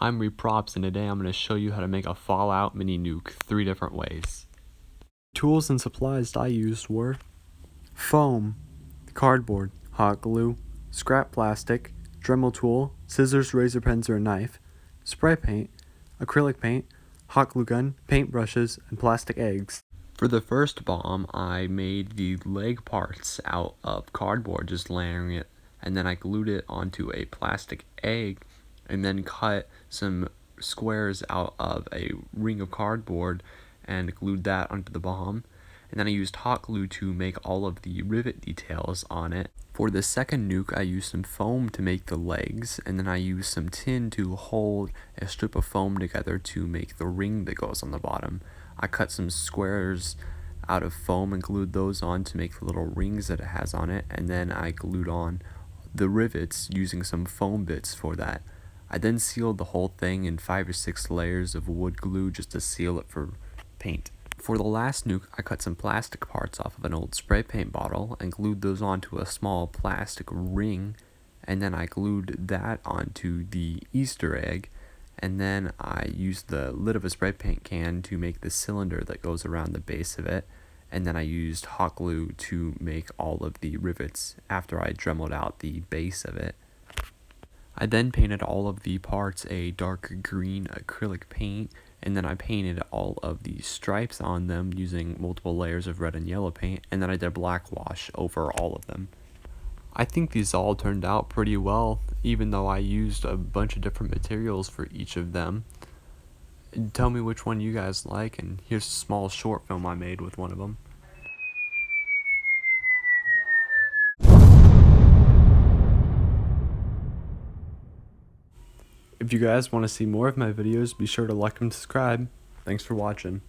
I'm Reprops, and today I'm going to show you how to make a Fallout mini nuke 3 different ways. Tools and supplies I used were foam, cardboard, hot glue, scrap plastic, Dremel tool, scissors, razor pens or a knife, spray paint, acrylic paint, hot glue gun, paint brushes, and plastic eggs. For the first bomb, I made the leg parts out of cardboard, just layering it, and then I glued it onto a plastic egg and then cut some squares out of a ring of cardboard and glued that onto the bomb. And then I used hot glue to make all of the rivet details on it. For the second nuke, I used some foam to make the legs, and then I used some tin to hold a strip of foam together to make the ring that goes on the bottom. I cut some squares out of foam and glued those on to make the little rings that it has on it, and then I glued on the rivets using some foam bits for that. I then sealed the whole thing in 5 or 6 layers of wood glue just to seal it for paint. For the last nuke, I cut some plastic parts off of an old spray paint bottle and glued those onto a small plastic ring, and then I glued that onto the Easter egg, and then I used the lid of a spray paint can to make the cylinder that goes around the base of it, and then I used hot glue to make all of the rivets after I dremeled out the base of it. I then painted all of the parts a dark green acrylic paint, and then I painted all of the stripes on them using multiple layers of red and yellow paint, and then I did black wash over all of them. I think these all turned out pretty well, even though I used a bunch of different materials for each of them. Tell me which one you guys like, and here's a small short film I made with one of them. If you guys want to see more of my videos, be sure to like and subscribe. Thanks for watching.